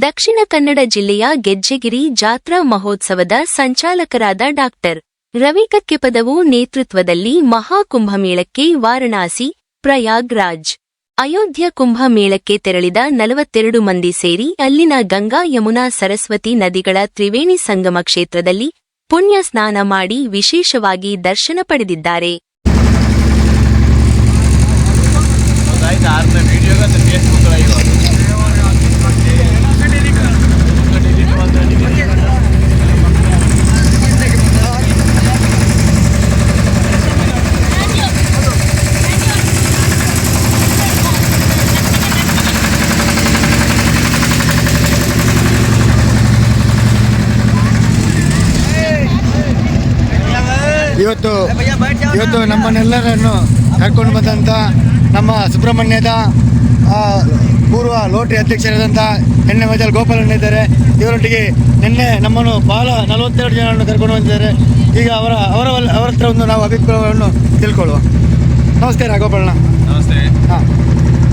ದಕ್ಷಿಣ ಕನ್ನಡ ಜಿಲ್ಲೆಯ ಗೆಜ್ಜೆಗಿರಿ ಜಾತ್ರಾ ಮಹೋತ್ಸವದ ಸಂಚಾಲಕರಾದ ಡಾ. ರವಿ ಕಕ್ಕೆಪದವು ನೇತೃತ್ವದಲ್ಲಿ ಮಹಾಕುಂಭಮೇಳಕ್ಕೆ ವಾರಣಾಸಿ, ಪ್ರಯಾಗ್ರಾಜ್, ಅಯೋಧ್ಯ ಕುಂಭಮೇಳಕ್ಕೆ ತೆರಳಿದ 42 ಮಂದಿ ಸೇರಿ ಅಲ್ಲಿನ ಗಂಗಾ ಯಮುನಾ ಸರಸ್ವತಿ ನದಿಗಳ ತ್ರಿವೇಣಿ ಸಂಗಮ ಕ್ಷೇತ್ರದಲ್ಲಿ ಪುಣ್ಯ ಸ್ನಾನ ಮಾಡಿ ವಿಶೇಷವಾಗಿ ದರ್ಶನ ಪಡೆದಿದ್ದಾರೆ. ಇವತ್ತು ನಮ್ಮನ್ನೆಲ್ಲರನ್ನು ಕರ್ಕೊಂಡು ಬಂದಂಥ ನಮ್ಮ ಸುಬ್ರಹ್ಮಣ್ಯದ ಪೂರ್ವ ರೋಟರಿ ಅಧ್ಯಕ್ಷರಾದಂಥ ಎಣ್ಣೆ ಮಜಲ್ ಗೋಪಾಲಣ್ಣ ಇದ್ದಾರೆ. ಇವರೊಟ್ಟಿಗೆ ನಿನ್ನೆ ನಮ್ಮನ್ನು ಬಹಳ 42 ಜನರನ್ನು ಕರ್ಕೊಂಡು ಬಂದಿದ್ದಾರೆ. ಈಗ ಅವರ ಹತ್ರ ಒಂದು ನಾವು ಅಭಿಪ್ರಾಯವನ್ನು ತಿಳ್ಕೊಳ್ಳುವ. ನಮಸ್ಕಾರ ಗೋಪಾಲಣ್ಣ. ನಮಸ್ತೆ.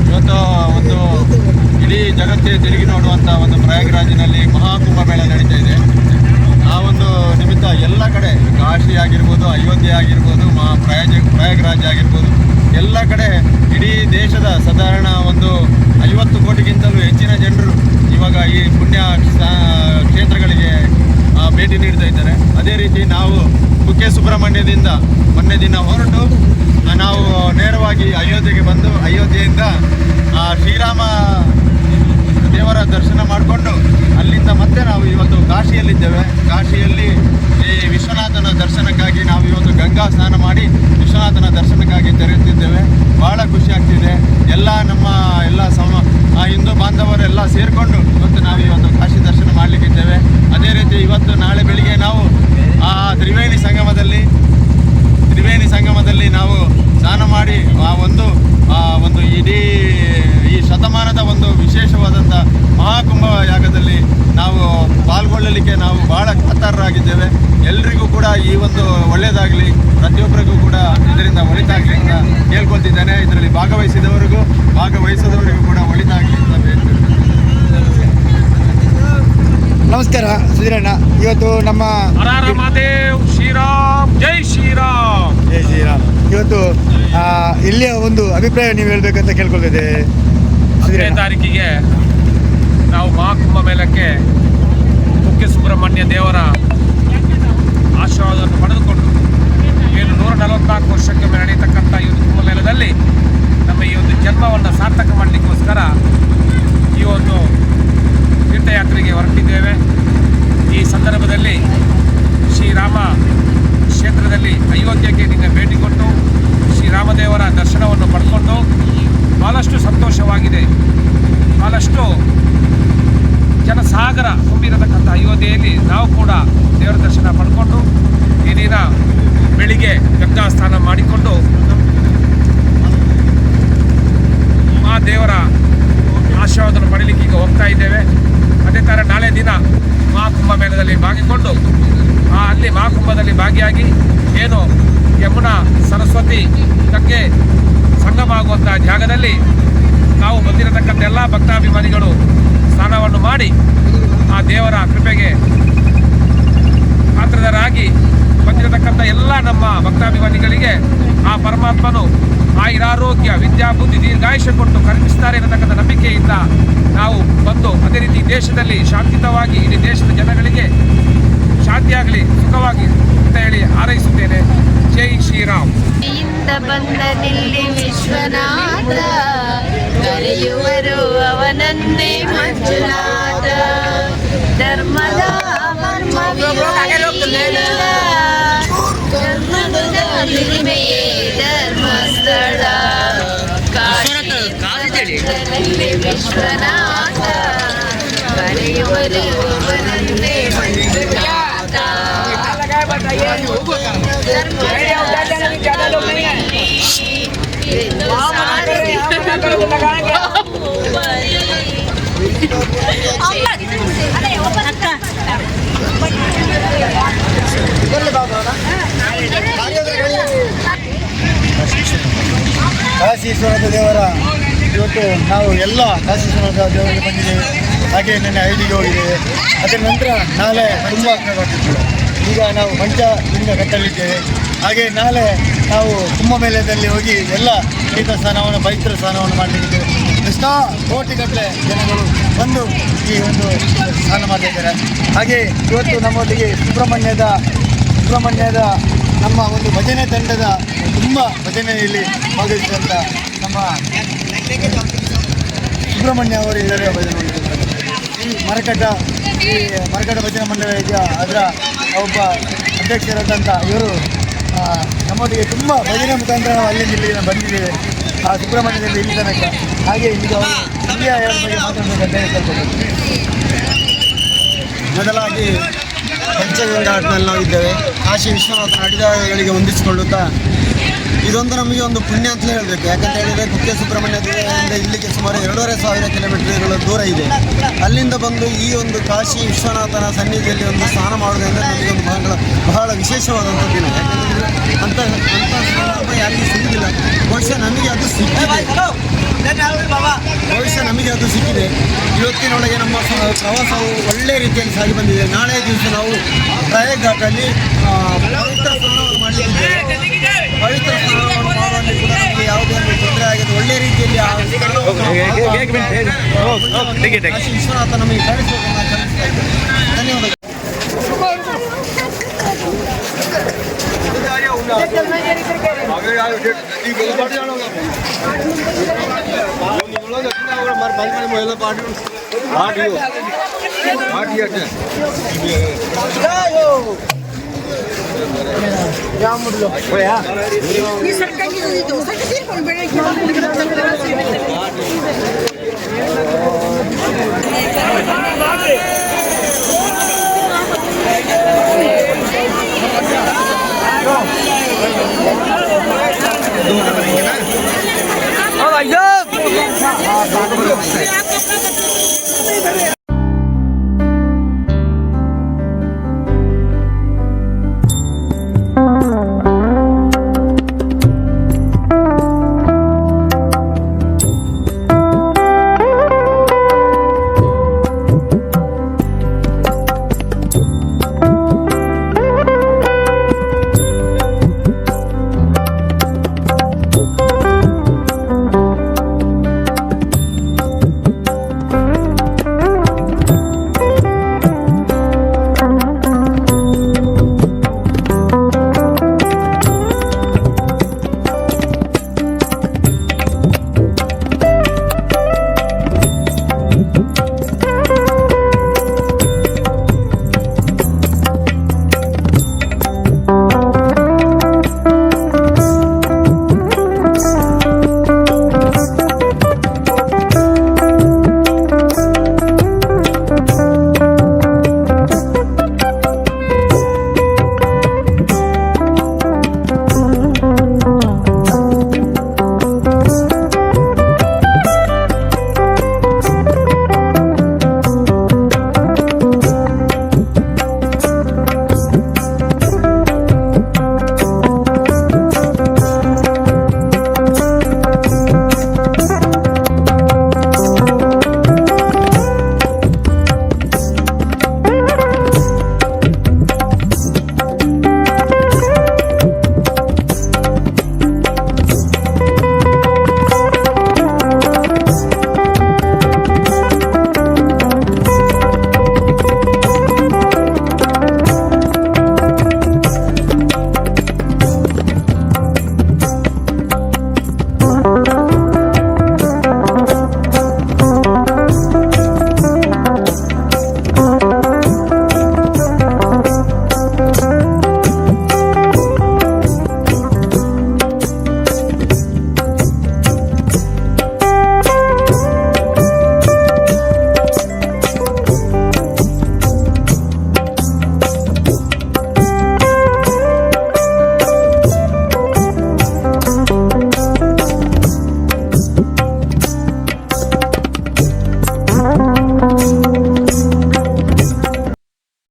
ಇವತ್ತು ಒಂದು ಇಡೀ ಜಗತ್ತೇ ತಿರುಗಿ ನೋಡುವಂಥ ಒಂದು ಪ್ರಯಾಗ್ರಾಜಿನಲ್ಲಿ ಮಹಾಕುಂಭಮೇಳ ನಡೀತಾ ಇದೆ. ಆ ಒಂದು ನಿಮಿತ್ತ ಎಲ್ಲ ಕಡೆ ಕಾಶಿ ಆಗಿರ್ಬೋದು, ಅಯೋಧ್ಯೆ ಆಗಿರ್ಬೋದು, ಪ್ರಯಾಗ್ರಾಜ್ ಆಗಿರ್ಬೋದು, ಎಲ್ಲ ಕಡೆ ಇಡೀ ದೇಶದ ಸಾಧಾರಣ ಒಂದು 50 ಕೋಟಿಗಿಂತಲೂ ಹೆಚ್ಚಿನ ಜನರು ಇವಾಗ ಈ ಪುಣ್ಯ ಕ್ಷೇತ್ರಗಳಿಗೆ ಭೇಟಿ ನೀಡ್ತಾ ಇದ್ದಾರೆ. ಅದೇ ರೀತಿ ನಾವು ಕುಕ್ಕೆ ಸುಬ್ರಹ್ಮಣ್ಯದಿಂದ ಮೊನ್ನೆ ದಿನ ಹೊರಟು ನಾವು ನೇರವಾಗಿ ಅಯೋಧ್ಯೆಗೆ ಬಂದು ಅಯೋಧ್ಯೆಯಿಂದ ಶ್ರೀರಾಮ ದೇವರ ದರ್ಶನ ಮಾಡಿಕೊಂಡು ಅಲ್ಲಿಂದ ಮತ್ತೆ ನಾವು ಇವತ್ತು ಕಾಶಿಯಲ್ಲಿದ್ದೇವೆ. ಕಾಶಿಯಲ್ಲಿ ಈ ವಿಶ್ವನಾಥನ ದರ್ಶನಕ್ಕಾಗಿ ನಾವು ಇವತ್ತು ಗಂಗಾ ಸ್ನಾನ ಮಾಡಿ ವಿಶ್ವನಾಥನ ದರ್ಶನಕ್ಕಾಗಿ ತೆರಳುತ್ತಿದ್ದೇವೆ. ಭಾಳ ಖುಷಿ ಆಗ್ತಿದೆ. ನಮ್ಮ ಹಿಂದೂ ಬಾಂಧವರೆಲ್ಲ ಸೇರಿಕೊಂಡು ಇವತ್ತು ಕಾಶಿ ದರ್ಶನ ಮಾಡಲಿಕ್ಕಿದ್ದೇವೆ. ಅದೇ ರೀತಿ ಇವತ್ತು ನಾಳೆ ಬೆಳಿಗ್ಗೆ ನಾವು ತ್ರಿವೇಣಿ ಸಂಗಮದಲ್ಲಿ ನಾವು ಸ್ನಾನ ಮಾಡಿ ಒಂದು ಇಡೀ ಈ ಶತಮಾನದ ಒಂದು ವಿಶೇಷವಾದಂಥ ಮಹಾಕುಂಭ ಯಾಗದಲ್ಲಿ ನಾವು ಪಾಲ್ಗೊಳ್ಳಲಿಕ್ಕೆ ನಾವು ಬಹಳ ಕಾತರರಾಗಿದ್ದೇವೆ. ಎಲ್ರಿಗೂ ಕೂಡ ಈ ಒಂದು ಒಳ್ಳೆಯದಾಗಲಿ, ಪ್ರತಿಯೊಬ್ಬರಿಗೂ ಕೂಡ ಇದರಿಂದ ಒಳಿತಾಗಲಿ ಅಂತ ಕೇಳ್ಕೊಳ್ತಿದ್ದೇನೆ. ಇದರಲ್ಲಿ ಭಾಗವಹಿಸದವರಿಗೂ ಕೂಡ ಒಳಿತಾಗಲಿ ಅಂತ ಹೇಳ್ತಿದ್ದೇನೆ. ನಮಸ್ಕಾರ ಸುಧೀರಣ್ಣ. ಇವತ್ತು ನಮ್ಮ ಜೈ ಶ್ರೀರಾಮ್. ಇವತ್ತು ಇಲ್ಲಿಯ ಒಂದು ಅಭಿಪ್ರಾಯ ನೀವು ಹೇಳ್ಬೇಕಂತ ಕೇಳ್ಕೊಳ್ತಿದ್ದೆ. 10ನೇ ತಾರೀಕಿಗೆ ನಾವು ಮಹಾಕುಂಭ ಮೇಳಕ್ಕೆ ಕುಕ್ಕೆ ಸುಬ್ರಹ್ಮಣ್ಯ ದೇವರ ಆಶೀರ್ವಾದವನ್ನು ಪಡೆದುಕೊಂಡು 144 ವರ್ಷಕ್ಕೆ ನಡೆಯತಕ್ಕಂಥ ಈ ಒಂದು ಕುಂಭಮೇಳದಲ್ಲಿ ನಮ್ಮ ಈ ಒಂದು ಜನ್ಮವನ್ನು ಸಾರ್ಥಕ ಮಾಡಲಿಕ್ಕೋಸ್ಕರ ಈ ಒಂದು ತೀರ್ಥಯಾತ್ರೆಗೆ ಹೊರಟಿದ್ದೇವೆ. ಈ ಸಂದರ್ಭದಲ್ಲಿ ಶ್ರೀರಾಮ ಕ್ಷೇತ್ರದಲ್ಲಿ ಅಯೋಧ್ಯೆಗೆ ನಿನ್ನೆ ಭೇಟಿ ಕೊಟ್ಟು ಶ್ರೀರಾಮದೇವರ ದರ್ಶನವನ್ನು ಪಡ್ಕೊಂಡು ಭಾಳಷ್ಟು ಸಂತೋಷವಾಗಿದೆ. ಭಾಳಷ್ಟು ಜನಸಾಗರ ತುಂಬಿರತಕ್ಕಂಥ ಅಯೋಧ್ಯೆಯಲ್ಲಿ ನಾವು ಕೂಡ ದೇವರ ದರ್ಶನ ಪಡ್ಕೊಂಡು ಈ ದಿನ ಬೆಳಿಗ್ಗೆ ಗಂಗಾ ಸ್ನಾನ ಮಾಡಿಕೊಂಡು ಆ ದೇವರ ಆಶೀರ್ವಾದವನ್ನು ಪಡೀಲಿಕ್ಕೆ ಈಗ ಹೋಗ್ತಾ ಇದ್ದೇವೆ. ಅದೇ ಥರ ನಾಳೆ ದಿನ ಮಹಾಕುಂಭ ಮೇಳದಲ್ಲಿ ಭಾಗಿಕೊಂಡು ಅಲ್ಲಿ ಮಹಾಕುಂಭದಲ್ಲಿ ಭಾಗಿಯಾಗಿ ಏನು ಯಮುನಾ ಸರಸ್ವತಿ ಗಂಗೆ ಸಂಗಮ ಆಗುವಂಥ ಜಾಗದಲ್ಲಿ ನಾವು ಬಂದಿರತಕ್ಕಂಥ ಎಲ್ಲ ಭಕ್ತಾಭಿಮಾನಿಗಳು ಸ್ನಾನವನ್ನು ಮಾಡಿ ಆ ದೇವರ ಕೃಪೆಗೆ ಪಾತ್ರರಾಗಿ ಬಂದಿರತಕ್ಕಂಥ ಎಲ್ಲ ನಮ್ಮ ಭಕ್ತಾಭಿಮಾನಿಗಳಿಗೆ ಆ ಪರಮಾತ್ಮನು ಆಯುರಾರೋಗ್ಯ, ವಿದ್ಯಾಬುದ್ಧಿ, ದೀರ್ಘಾಯುಷ್ಯ ಕೊಟ್ಟು ಕರುಣಿಸ್ತಾರೆ ಅನ್ನತಕ್ಕಂಥ ನಂಬಿಕೆಯಿಂದ ನಾವು ಬಂದು ಅದೇ ರೀತಿ ದೇಶದಲ್ಲಿ ಶಾಂತಿಯುತವಾಗಿ ಇಡೀ ದೇಶದ ಜನಗಳಿಗೆ ಶಾಂತಿಯಾಗಲಿ, ಸುಖವಾಗಿ ಅಂತ ಹೇಳಿ ಹಾರೈಸುತ್ತೇನೆ. ಜೈ ಶ್ರೀರಾಮ್. ಬಂದನಿಲ್ಲಿ ವಿಶ್ವನಾಥ ಕರೆಯುವರು ಅವನನ್ನೇ ಮಂಜುನಾಥ. ಧರ್ಮದ ಹಿರಿಮೆಯೇ ಧರ್ಮಸ್ಥಳ. ಕಾಶಿಯಲ್ಲಿ ವಿಶ್ವನಾಥ ಕರೆಯುವರು ಅವನನ್ನೇ ಮಂಜುನಾಥ. ಕಾಶೀಶ್ವರದ ದೇವರ ಇವತ್ತು ನಾವು ಎಲ್ಲ ಕಾಶೀಶ್ವರದ ದೇವರಿಗೆ ಬಂದಿದ್ದೇವೆ. ಹಾಗೆ ನೆನ್ನೆ ಐದಿಗೆ ಹೋಗಿದ್ದೇವೆ. ಅದರ ನಂತರ ನಾಳೆ ತುಂಬ ಈಗ ನಾವು ಪಂಚಲಿಂಗ ಕಟ್ಟಲಿದ್ದೇವೆ. ಹಾಗೆ ನಾಳೆ ನಾವು ಕುಂಭಮೇಳದಲ್ಲಿ ಹೋಗಿ ಎಲ್ಲ ತೀರ್ಥ ಸ್ನಾನವನ್ನು ಪವಿತ್ರ ಸ್ನಾನವನ್ನು ಮಾಡಲಿದ್ದೇವೆ. ಎಷ್ಟೋ ಕೋಟಿಗಟ್ಟಲೆ ಜನಗಳು ಬಂದು ಈ ಒಂದು ಸ್ನಾನ ಮಾಡ್ತಿದ್ದಾರೆ. ಹಾಗೆ ಇವತ್ತು ನಮ್ಮೊಟ್ಟಿಗೆ ಸುಬ್ರಹ್ಮಣ್ಯದ ನಮ್ಮ ಒಂದು ಭಜನೆ ತಂಡದ ತುಂಬ ಭಜನೆಯಲ್ಲಿ ಭಾಗವಹಿಸಿದಂಥ ನಮ್ಮ ಸುಬ್ರಹ್ಮಣ್ಯ ಅವರು ಇದ್ದಾರೆ. ಭಜನೆ ಈ ಮರಕಟ್ಟ ಭಜನಾ ಮಂಡಳ ಇದೆಯಾ ಅದರ ಒಬ್ಬ ಅಧ್ಯಕ್ಷರಾದಂಥ ಇವರು ನಮ್ಮೊಟ್ಟಿಗೆ ತುಂಬ ಭಜನೆ ಮುಖಾಂತರ ನಾವು ಅಲ್ಲಿಂದ ಇಲ್ಲಿಗೆ ಬಂದಿದ್ದೇವೆ ಆ ಸುಬ್ರಹ್ಮಣ್ಯದಲ್ಲಿ ಇಲ್ಲಿ ತನಕ. ಹಾಗೆ ಈಗ ಅವರು ಇಂಡಿಯಾ ಹೇಳೋ ಬಗ್ಗೆ ಮಾತಾಡಬೇಕಂತ ಹೇಳ್ಕೊಳ್ಬೋದು. ಮೊದಲಾಗಿ ಪಂಚಗಂಗಾ ಘಾಟ್ನಲ್ಲಿ ನಾವಿದ್ದೇವೆ. ಕಾಶಿ ವಿಶ್ವನಾಥನ ಅಡಿದಾರಗಳಿಗೆ ಹೊಂದಿಸಿಕೊಳ್ಳುತ್ತಾ ಇದೊಂದು ನಮಗೆ ಒಂದು ಪುಣ್ಯ ಅಂತಲೇ ಹೇಳಬೇಕು. ಯಾಕಂತ ಹೇಳಿದರೆ ಕುಕ್ಕೆ ಸುಬ್ರಹ್ಮಣ್ಯದಿಂದ ಇಲ್ಲಿಗೆ ಸುಮಾರು 2,500 ಕಿಲೋಮೀಟರ್ಗಳ ದೂರ ಇದೆ. ಅಲ್ಲಿಂದ ಬಂದು ಈ ಒಂದು ಕಾಶಿ ವಿಶ್ವನಾಥನ ಸನ್ನಿಧಿಯಲ್ಲಿ ಒಂದು ಸ್ನಾನ ಮಾಡೋದ್ರಿಂದ ನಮಗೆ ಒಂದು ಬಹಳ ವಿಶೇಷವಾದಂಥ ದಿನ. ಯಾಕಂದರೆ ಅಂಥ ಸಂದರ್ಭ ಯಾರಿಗೂ ಸಿಗುವುದಿಲ್ಲ. ಬಹುಶಃ ನಮಗೆ ಅದು ಸಿಕ್ಕಿದೆ. ಇವತ್ತಿನೊಳಗೆ ನಮ್ಮ ಪ್ರವಾಸವು ಒಳ್ಳೆಯ ರೀತಿಯಲ್ಲಿ ಸಾಗಿ ಬಂದಿದೆ. ನಾಳೆ ದಿವಸ ನಾವು ಪ್ರಯಾಗ್ ಘಾಟಲ್ಲಿ ಪವಿತ್ರ ಸ್ನಾನವನ್ನು ಮಾಡಲಿದ್ದೇವೆ. ಪವಿತ್ರ ಸ್ನಾನವನ್ನು ಮಾಡುವಲ್ಲಿ ಕೂಡ ನಮಗೆ ಯಾವುದೇ ಒಂದು ತೊಂದರೆ ಆಗಿದೆ. ಒಳ್ಳೆಯ ರೀತಿಯಲ್ಲಿ ಕಾಶಿ ವಿಶ್ವನಾಥ ನಮಗೆ ಕಳಿಸಬೇಕು. ಧನ್ಯವಾದಗಳು.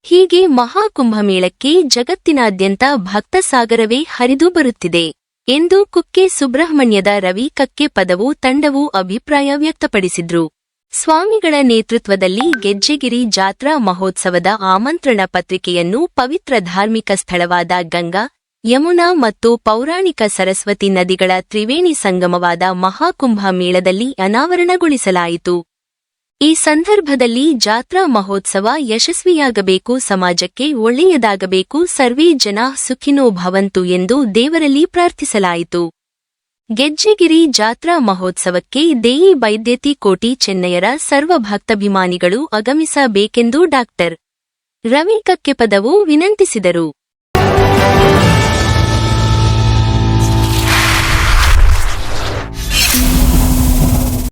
ಹೀಗೆ ಮಹಾಕುಂಭಮೇಳಕ್ಕೆ ಜಗತ್ತಿನಾದ್ಯಂತ ಭಕ್ತಸಾಗರವೇ ಹರಿದು ಬರುತ್ತಿದೆ ಎಂದು ಕುಕ್ಕೆ ಸುಬ್ರಹ್ಮಣ್ಯದ ರವಿ ಕಕ್ಕೆ ಪದವು ತಂಡವು ಅಭಿಪ್ರಾಯ ವ್ಯಕ್ತಪಡಿಸಿದ್ರು. ಸ್ವಾಮಿಗಳ ನೇತೃತ್ವದಲ್ಲಿ ಗೆಜ್ಜೆಗಿರಿ ಜಾತ್ರಾ ಮಹೋತ್ಸವದ ಆಮಂತ್ರಣ ಪತ್ರಿಕೆಯನ್ನು ಪವಿತ್ರ ಧಾರ್ಮಿಕ ಸ್ಥಳವಾದ ಗಂಗಾ, ಯಮುನಾ ಮತ್ತು ಪೌರಾಣಿಕ ಸರಸ್ವತಿ ನದಿಗಳ ತ್ರಿವೇಣಿ ಸಂಗಮವಾದ ಮಹಾಕುಂಭ ಮೇಳದಲ್ಲಿ ಅನಾವರಣಗೊಳಿಸಲಾಯಿತು. ಈ ಸಂದರ್ಭದಲ್ಲಿ ಜಾತ್ರಾ ಮಹೋತ್ಸವ ಯಶಸ್ವಿಯಾಗಬೇಕು, ಸಮಾಜಕ್ಕೆ ಒಳ್ಳೆಯದಾಗಬೇಕು, ಸರ್ವೇ ಜನಾ ಸುಖಿನೋ ಭವಂತು ಎಂದು ದೇವರಲ್ಲಿ ಪ್ರಾರ್ಥಿಸಲಾಯಿತು. ಗೆಜ್ಜೆಗಿರಿ ಜಾತ್ರಾ ಮಹೋತ್ಸವಕ್ಕೆ ದೇಯಿ ಬೈದ್ಯತಿ ಕೋಟಿ ಚೆನ್ನೈಯರ ಸರ್ವ ಭಕ್ತಾಭಿಮಾನಿಗಳು ಆಗಮಿಸಬೇಕೆಂದು ಡಾ. ರವಿ ಕಕ್ಕೆಪದವು ವಿನಂತಿಸಿದರು.